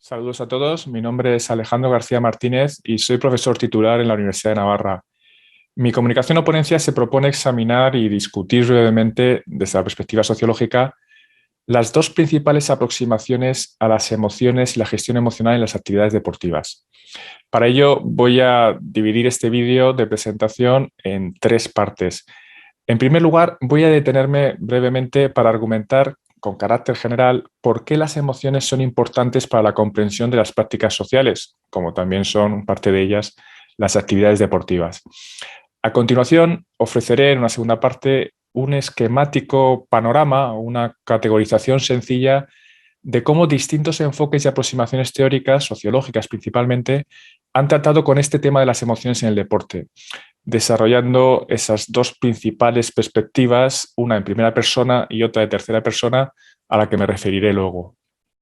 Saludos a todos, mi nombre es Alejandro García Martínez y soy profesor titular en la Universidad de Navarra. Mi comunicación o ponencia se propone examinar y discutir brevemente, desde la perspectiva sociológica, las dos principales aproximaciones a las emociones y la gestión emocional en las actividades deportivas. Para ello voy a dividir este vídeo de presentación en tres partes. En primer lugar, voy a detenerme brevemente para argumentar con carácter general por qué las emociones son importantes para la comprensión de las prácticas sociales, como también son parte de ellas las actividades deportivas. A continuación, ofreceré en una segunda parte un esquemático panorama o una categorización sencilla de cómo distintos enfoques y aproximaciones teóricas, sociológicas principalmente, han tratado con este tema de las emociones en el deporte, desarrollando esas dos principales perspectivas, una en primera persona y otra de tercera persona, a la que me referiré luego.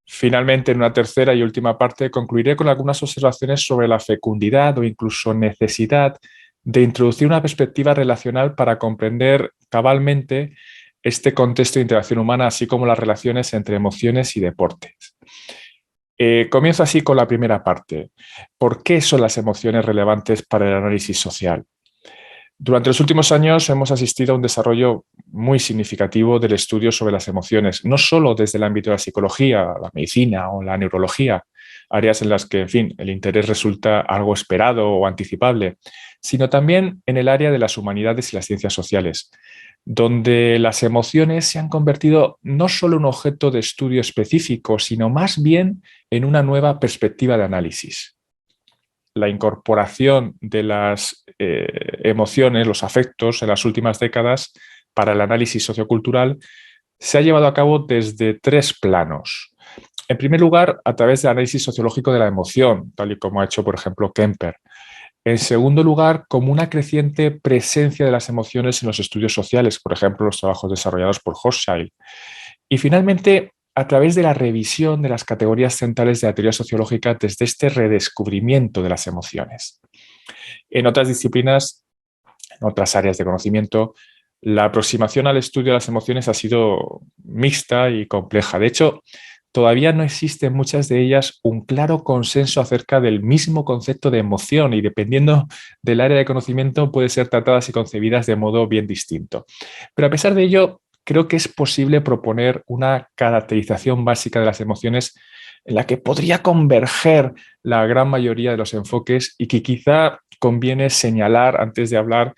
Finalmente, en una tercera y última parte, concluiré con algunas observaciones sobre la fecundidad o incluso necesidad de introducir una perspectiva relacional para comprender cabalmente este contexto de interacción humana, así como las relaciones entre emociones y deportes. Comienzo así con la primera parte. ¿Por qué son las emociones relevantes para el análisis social? Durante los últimos años hemos asistido a un desarrollo muy significativo del estudio sobre las emociones, no solo desde el ámbito de la psicología, la medicina o la neurología, áreas en las que, en fin, el interés resulta algo esperado o anticipable, sino también en el área de las humanidades y las ciencias sociales, donde las emociones se han convertido no solo en un objeto de estudio específico, sino más bien en una nueva perspectiva de análisis. La incorporación de las emociones, los afectos en las últimas décadas para el análisis sociocultural se ha llevado a cabo desde tres planos. En primer lugar, a través del análisis sociológico de la emoción, tal y como ha hecho, por ejemplo, Kemper. En segundo lugar, como una creciente presencia de las emociones en los estudios sociales, por ejemplo, los trabajos desarrollados por Hochschild. Y finalmente, a través de la revisión de las categorías centrales de la teoría sociológica desde este redescubrimiento de las emociones. En otras disciplinas, en otras áreas de conocimiento, la aproximación al estudio de las emociones ha sido mixta y compleja. De hecho, todavía no existe en muchas de ellas un claro consenso acerca del mismo concepto de emoción y dependiendo del área de conocimiento pueden ser tratadas y concebidas de modo bien distinto. Pero a pesar de ello, creo que es posible proponer una caracterización básica de las emociones en la que podría converger la gran mayoría de los enfoques y que quizá conviene señalar antes de hablar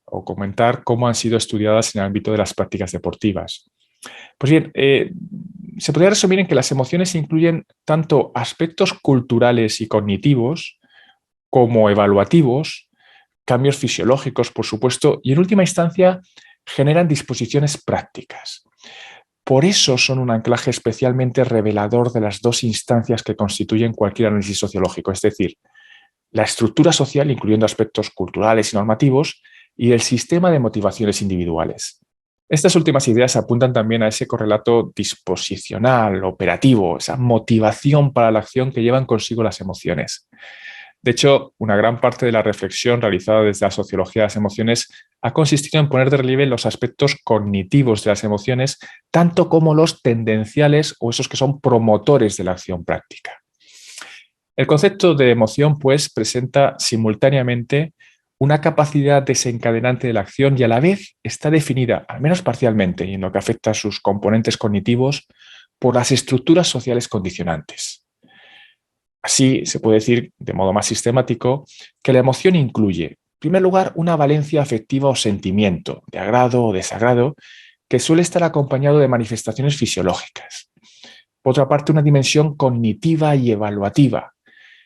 o comentar cómo han sido estudiadas en el ámbito de las prácticas deportivas. Pues bien, se podría resumir en que las emociones incluyen tanto aspectos culturales y cognitivos como evaluativos, cambios fisiológicos, por supuesto, y en última instancia generan disposiciones prácticas. Por eso son un anclaje especialmente revelador de las dos instancias que constituyen cualquier análisis sociológico, es decir, la estructura social, incluyendo aspectos culturales y normativos, y el sistema de motivaciones individuales. Estas últimas ideas apuntan también a ese correlato disposicional, operativo, esa motivación para la acción que llevan consigo las emociones. De hecho, una gran parte de la reflexión realizada desde la sociología de las emociones ha consistido en poner de relieve los aspectos cognitivos de las emociones, tanto como los tendenciales o esos que son promotores de la acción práctica. El concepto de emoción, pues, presenta simultáneamente una capacidad desencadenante de la acción y a la vez está definida, al menos parcialmente, y en lo que afecta a sus componentes cognitivos, por las estructuras sociales condicionantes. Así, se puede decir, de modo más sistemático, que la emoción incluye, en primer lugar, una valencia afectiva o sentimiento, de agrado o desagrado, que suele estar acompañado de manifestaciones fisiológicas. Por otra parte, una dimensión cognitiva y evaluativa,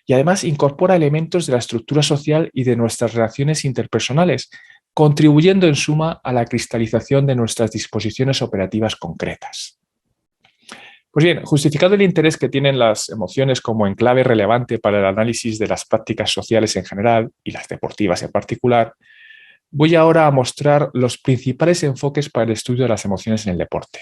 y además incorpora elementos de la estructura social y de nuestras relaciones interpersonales, contribuyendo en suma a la cristalización de nuestras disposiciones operativas concretas. Pues bien, justificado el interés que tienen las emociones como enclave relevante para el análisis de las prácticas sociales en general y las deportivas en particular, voy ahora a mostrar los principales enfoques para el estudio de las emociones en el deporte.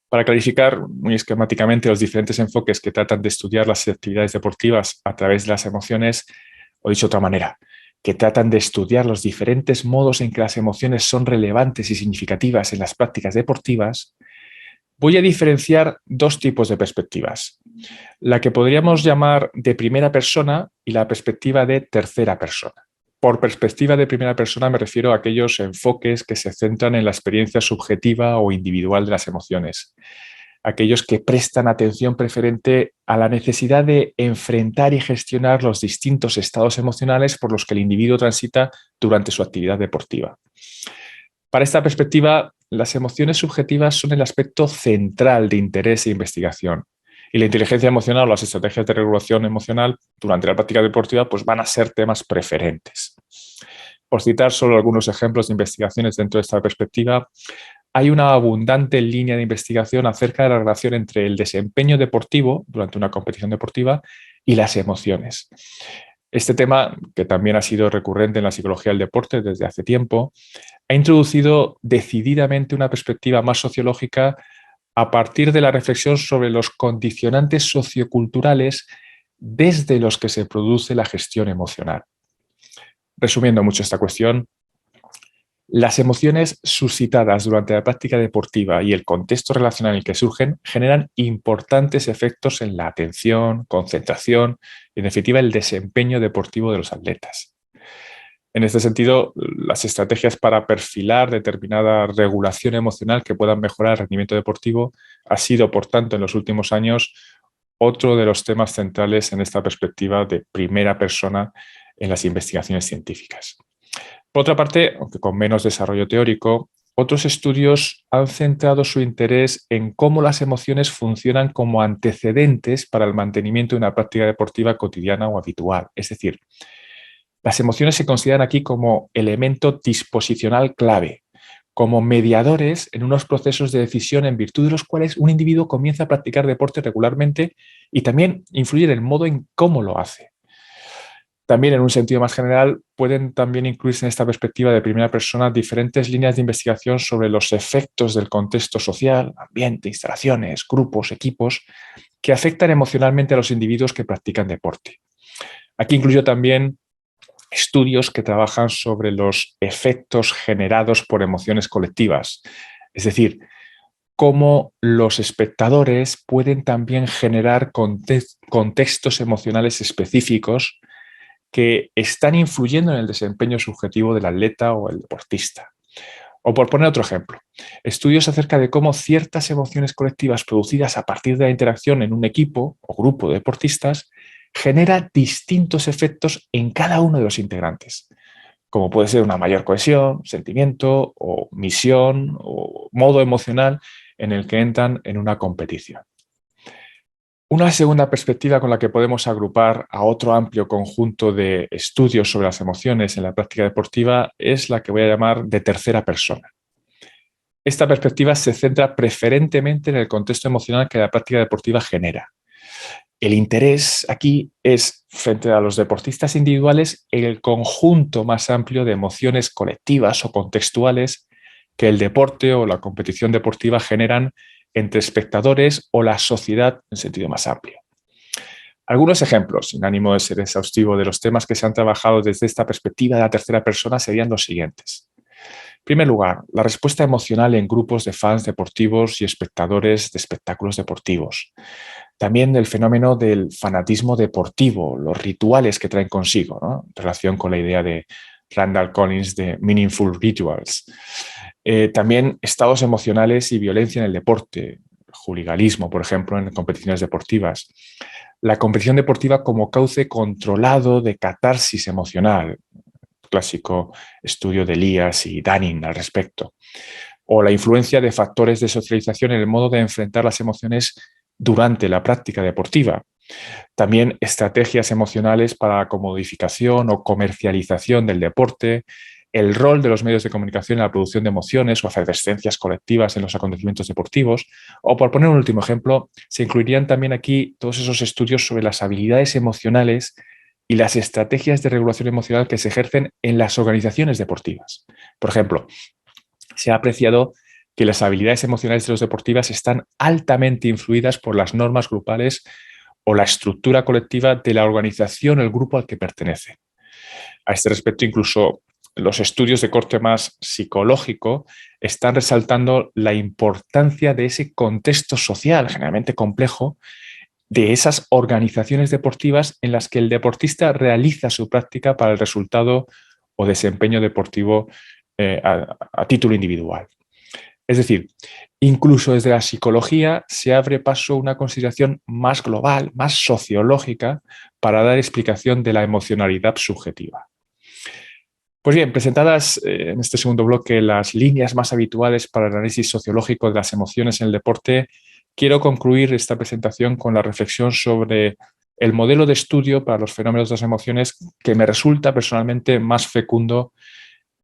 Para clarificar muy esquemáticamente los diferentes enfoques que tratan de estudiar las actividades deportivas a través de las emociones, o dicho de otra manera, que tratan de estudiar los diferentes modos en que las emociones son relevantes y significativas en las prácticas deportivas, Voy a diferenciar dos tipos de perspectivas. La que podríamos llamar de primera persona y la perspectiva de tercera persona. Por perspectiva de primera persona me refiero a aquellos enfoques que se centran en la experiencia subjetiva o individual de las emociones. Aquellos que prestan atención preferente a la necesidad de enfrentar y gestionar los distintos estados emocionales por los que el individuo transita durante su actividad deportiva. Para esta perspectiva, las emociones subjetivas son el aspecto central de interés e investigación. Y la inteligencia emocional o las estrategias de regulación emocional durante la práctica deportiva pues van a ser temas preferentes. Por citar solo algunos ejemplos de investigaciones dentro de esta perspectiva, hay una abundante línea de investigación acerca de la relación entre el desempeño deportivo durante una competición deportiva y las emociones. Este tema, que también ha sido recurrente en la psicología del deporte desde hace tiempo, ha introducido decididamente una perspectiva más sociológica a partir de la reflexión sobre los condicionantes socioculturales desde los que se produce la gestión emocional. Resumiendo mucho esta cuestión, las emociones suscitadas durante la práctica deportiva y el contexto relacional en el que surgen generan importantes efectos en la atención, concentración y, en definitiva, el desempeño deportivo de los atletas. En este sentido, las estrategias para perfilar determinada regulación emocional que puedan mejorar el rendimiento deportivo ha sido, por tanto, en los últimos años, otro de los temas centrales en esta perspectiva de primera persona en las investigaciones científicas. Por otra parte, aunque con menos desarrollo teórico, otros estudios han centrado su interés en cómo las emociones funcionan como antecedentes para el mantenimiento de una práctica deportiva cotidiana o habitual. Es decir, las emociones se consideran aquí como elemento disposicional clave, como mediadores en unos procesos de decisión en virtud de los cuales un individuo comienza a practicar deporte regularmente y también influye en el modo en cómo lo hace. También, en un sentido más general, pueden también incluirse en esta perspectiva de primera persona diferentes líneas de investigación sobre los efectos del contexto social, ambiente, instalaciones, grupos, equipos, que afectan emocionalmente a los individuos que practican deporte. Aquí incluyo también estudios que trabajan sobre los efectos generados por emociones colectivas, es decir, cómo los espectadores pueden también generar contextos emocionales específicos que están influyendo en el desempeño subjetivo del atleta o el deportista. O por poner otro ejemplo, estudios acerca de cómo ciertas emociones colectivas producidas a partir de la interacción en un equipo o grupo de deportistas genera distintos efectos en cada uno de los integrantes, como puede ser una mayor cohesión, sentimiento o misión o modo emocional en el que entran en una competición. Una segunda perspectiva con la que podemos agrupar a otro amplio conjunto de estudios sobre las emociones en la práctica deportiva es la que voy a llamar de tercera persona. Esta perspectiva se centra preferentemente en el contexto emocional que la práctica deportiva genera. El interés aquí es, frente a los deportistas individuales, el conjunto más amplio de emociones colectivas o contextuales que el deporte o la competición deportiva generan entre espectadores o la sociedad en sentido más amplio. Algunos ejemplos, sin ánimo de ser exhaustivo, de los temas que se han trabajado desde esta perspectiva de la tercera persona serían los siguientes. En primer lugar, la respuesta emocional en grupos de fans deportivos y espectadores de espectáculos deportivos. También el fenómeno del fanatismo deportivo, los rituales que traen consigo, ¿no? En relación con la idea de Randall Collins de Meaningful Rituals. También estados emocionales y violencia en el deporte, hooliganismo, por ejemplo, en competiciones deportivas. La competición deportiva como cauce controlado de catarsis emocional, clásico estudio de Elias y Dunning al respecto. O la influencia de factores de socialización en el modo de enfrentar las emociones durante la práctica deportiva. También estrategias emocionales para la comodificación o comercialización del deporte, el rol de los medios de comunicación en la producción de emociones o efervescencias colectivas en los acontecimientos deportivos, o por poner un último ejemplo, se incluirían también aquí todos esos estudios sobre las habilidades emocionales y las estrategias de regulación emocional que se ejercen en las organizaciones deportivas. Por ejemplo, se ha apreciado que las habilidades emocionales de los deportistas están altamente influidas por las normas grupales o la estructura colectiva de la organización o el grupo al que pertenece. A este respecto, incluso los estudios de corte más psicológico están resaltando la importancia de ese contexto social, generalmente complejo, de esas organizaciones deportivas en las que el deportista realiza su práctica para el resultado o desempeño deportivo a título individual. Es decir, incluso desde la psicología se abre paso a una consideración más global, más sociológica, para dar explicación de la emocionalidad subjetiva. Pues bien, presentadas en este segundo bloque las líneas más habituales para el análisis sociológico de las emociones en el deporte, quiero concluir esta presentación con la reflexión sobre el modelo de estudio para los fenómenos de las emociones que me resulta personalmente más fecundo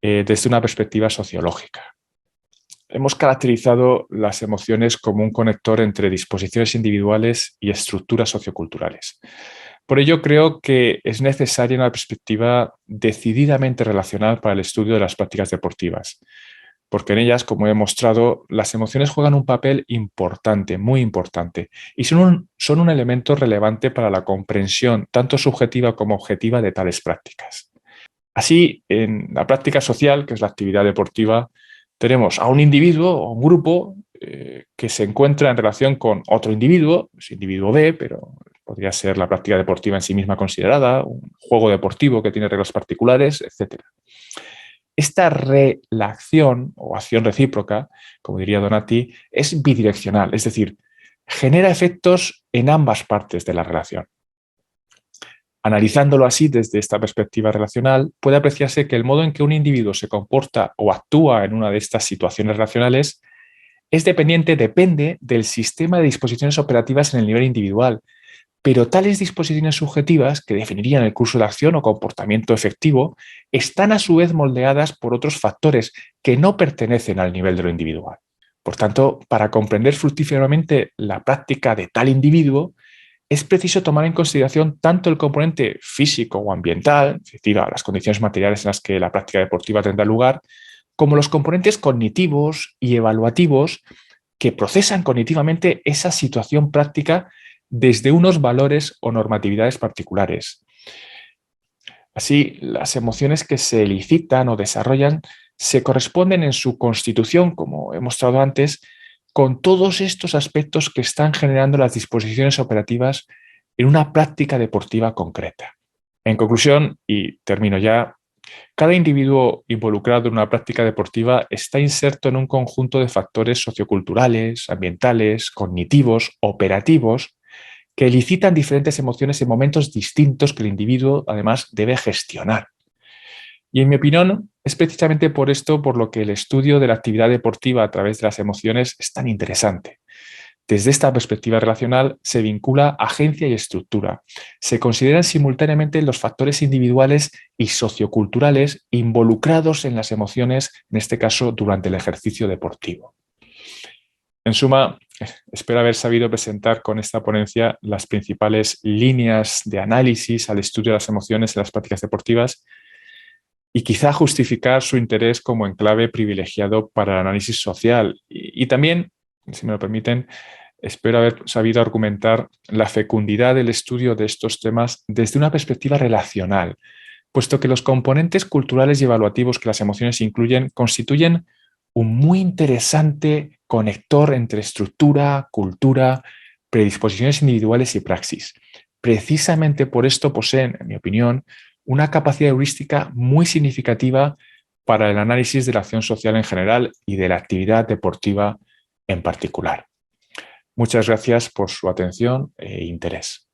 desde una perspectiva sociológica. Hemos caracterizado las emociones como un conector entre disposiciones individuales y estructuras socioculturales. Por ello, creo que es necesaria una perspectiva decididamente relacional para el estudio de las prácticas deportivas, porque en ellas, como he mostrado, las emociones juegan un papel importante, muy importante, y son un elemento relevante para la comprensión tanto subjetiva como objetiva de tales prácticas. Así, en la práctica social, que es la actividad deportiva, tenemos a un individuo o un grupo que se encuentra en relación con otro individuo, es individuo B, pero podría ser la práctica deportiva en sí misma considerada, un juego deportivo que tiene reglas particulares, etc. Esta relación o acción recíproca, como diría Donati, es bidireccional, es decir, genera efectos en ambas partes de la relación. Analizándolo así desde esta perspectiva relacional, puede apreciarse que el modo en que un individuo se comporta o actúa en una de estas situaciones relacionales depende del sistema de disposiciones operativas en el nivel individual, pero tales disposiciones subjetivas, que definirían el curso de acción o comportamiento efectivo, están a su vez moldeadas por otros factores que no pertenecen al nivel de lo individual. Por tanto, para comprender fructíferamente la práctica de tal individuo, es preciso tomar en consideración tanto el componente físico o ambiental, es decir, las condiciones materiales en las que la práctica deportiva tendrá lugar, como los componentes cognitivos y evaluativos que procesan cognitivamente esa situación práctica desde unos valores o normatividades particulares. Así, las emociones que se elicitan o desarrollan se corresponden en su constitución, como he mostrado antes, con todos estos aspectos que están generando las disposiciones operativas en una práctica deportiva concreta. En conclusión, y termino ya, cada individuo involucrado en una práctica deportiva está inserto en un conjunto de factores socioculturales, ambientales, cognitivos, operativos, que elicitan diferentes emociones en momentos distintos que el individuo además debe gestionar. Y en mi opinión, es precisamente por esto por lo que el estudio de la actividad deportiva a través de las emociones es tan interesante. Desde esta perspectiva relacional se vincula agencia y estructura. Se consideran simultáneamente los factores individuales y socioculturales involucrados en las emociones, en este caso durante el ejercicio deportivo. En suma, espero haber sabido presentar con esta ponencia las principales líneas de análisis al estudio de las emociones en las prácticas deportivas y quizá justificar su interés como enclave privilegiado para el análisis social. Y también, si me lo permiten, espero haber sabido argumentar la fecundidad del estudio de estos temas desde una perspectiva relacional, puesto que los componentes culturales y evaluativos que las emociones incluyen constituyen un muy interesante conector entre estructura, cultura, predisposiciones individuales y praxis. Precisamente por esto poseen, en mi opinión, una capacidad heurística muy significativa para el análisis de la acción social en general y de la actividad deportiva en particular. Muchas gracias por su atención e interés.